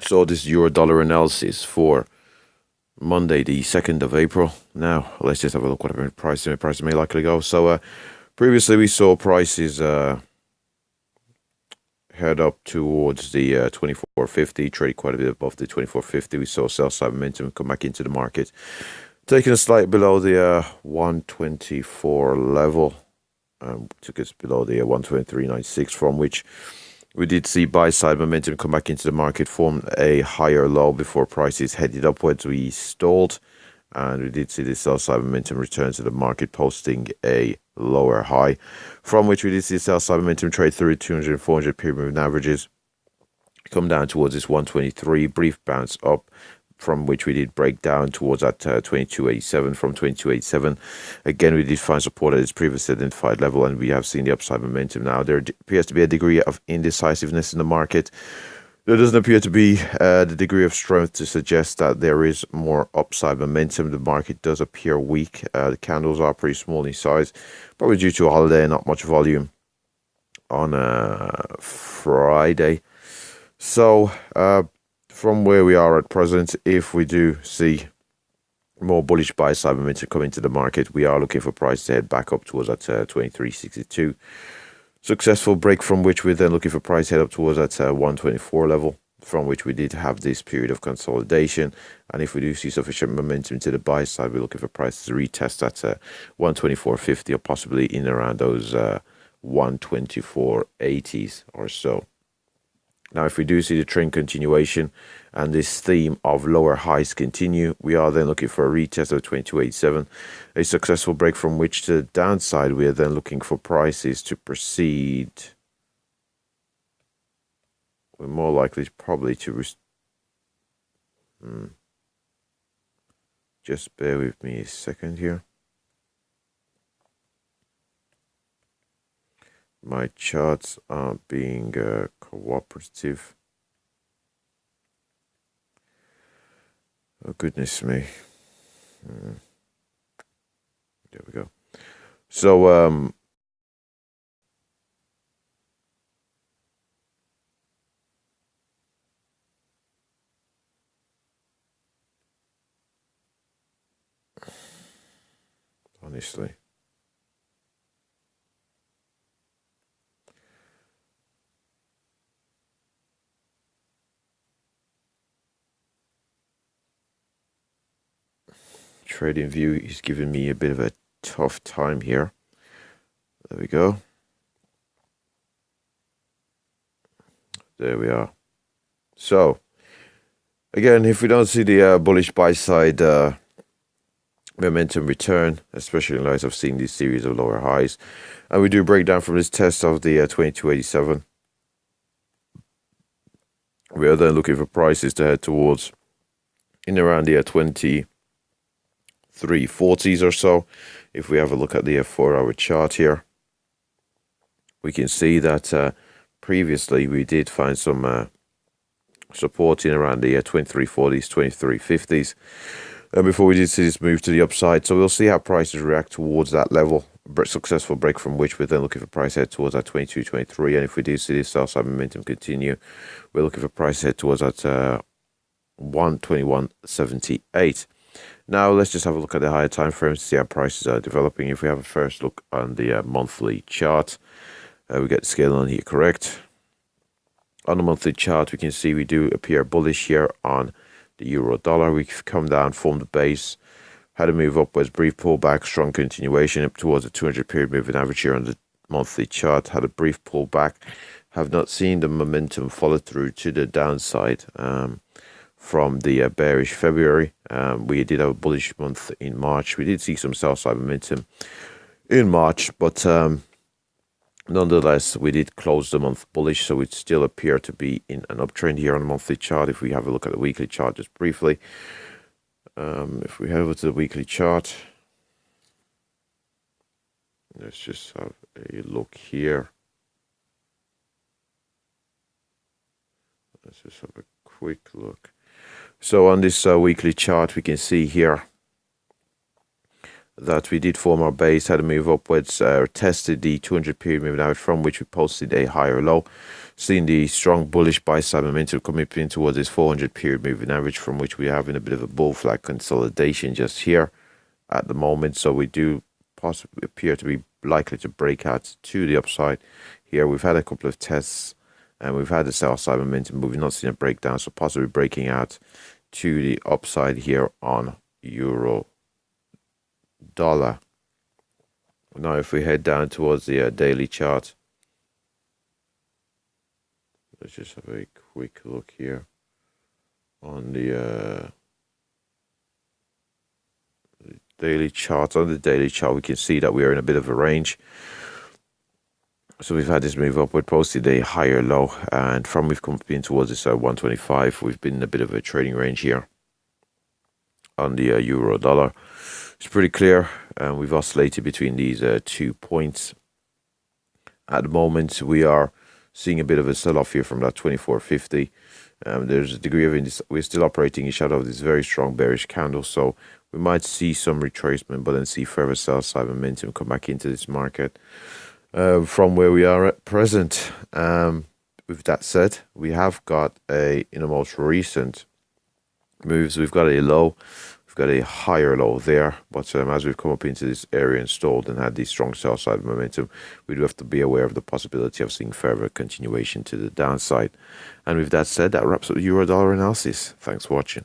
So this euro dollar analysis for Monday, the 2nd of April. Now, let's just have a look what price may likely go. So, previously we saw prices head up towards the 2450, trading quite a bit above the 2450. We saw sell side momentum come back into the market, taking a slight below the 124 level. Took us below the 123.96, from which we did see buy-side momentum come back into the market, form a higher low before prices headed upwards. We stalled, and we did see the sell-side momentum return to the market, posting a lower high, from which we did see sell-side momentum trade through 200 and 400 period moving averages, come down towards this 123, brief bounce up, from which we did break down towards that 2287. From 2287, again, we did find support at its previously identified level, and we have seen the upside momentum. Now, there appears to be a degree of indecisiveness in the market. There doesn't appear to be the degree of strength to suggest that there is more upside momentum. The market does appear weak. The candles are pretty small in size, probably due to a holiday and not much volume on Friday. So, from where we are at present, if we do see more bullish buy side momentum come into the market, we are looking for price to head back up towards that 23.62. Successful break, from which we're then looking for price head up towards that 124 level, from which we did have this period of consolidation. And if we do see sufficient momentum to the buy side, we're looking for prices to retest that 124.50, or possibly in around those 124.80s or so. Now, if we do see the trend continuation and this theme of lower highs continue, we are then looking for a retest of 2287, a successful break, from which to the downside, we are then looking for prices to proceed. We're more likely probably to just bear with me a second here. My charts aren't being cooperative. Oh, goodness me. There we go. So, honestly. Trading View is giving me a bit of a tough time here. There we go. There we are. So, again, if we don't see the bullish buy side momentum return, especially in light of seeing this series of lower highs, and we do break down from this test of the 2287, we are then looking for prices to head towards in around the 2340s or so. If we have a look at the 4-hour chart here, we can see that previously we did find some support in around the 2340s, 2350s, and before we did see this move to the upside. So we'll see how prices react towards that level. Successful break, from which we're then looking for price head towards that 2223. And if we do see this sell side momentum continue, we're looking for price head towards that 121.78. Now let's just have a look at the higher time frames to see how prices are developing. If we have a first look on the monthly chart, we get the scale on here correct. On the monthly chart, we can see we do appear bullish here on the euro dollar. We've come down, formed a base, had a move upwards, brief pullback, strong continuation up towards the 200 period moving average here on the monthly chart. Had a brief pullback, have not seen the momentum follow through to the downside from the bearish February. We did have a bullish month in March. We did see some sell side momentum in March, but nonetheless, we did close the month bullish, so it still appear to be in an uptrend here on the monthly chart. If we have a look at the weekly chart just briefly, if we head over to the weekly chart, let's just have a look here. Let's just have a quick look. So on this weekly chart, we can see here that we did form our base, had a move upwards, tested the 200 period moving average, from which we posted a higher low. Seeing the strong bullish buy side momentum coming in towards this 400 period moving average, from which we're having a bit of a bull flag consolidation just here at the moment. So we do possibly appear to be likely to break out to the upside here. We've had a couple of tests and we've had the sell side momentum, but we've not seen a breakdown. So possibly breaking out to the upside here on euro dollar. Now if we head down towards the daily chart, let's just have a quick look here on the daily chart. On the daily chart, we can see that we are in a bit of a range. So we've had this move upward, posted a higher low, and from we've come in towards this 125, we've been in a bit of a trading range here on the euro dollar. It's pretty clear, and we've oscillated between these 2 points. At the moment, we are seeing a bit of a sell-off here from that 24.50. There's a degree of we're still operating in shadow of this very strong bearish candle, so we might see some retracement, but then see further sell side momentum come back into this market from where we are at present. With that said, we have got in the most recent moves, we've got a low. We've got a higher low there, but as we've come up into this area and stalled and had the strong sell side momentum, we do have to be aware of the possibility of seeing further continuation to the downside. And with that said, that wraps up the euro dollar analysis. Thanks for watching.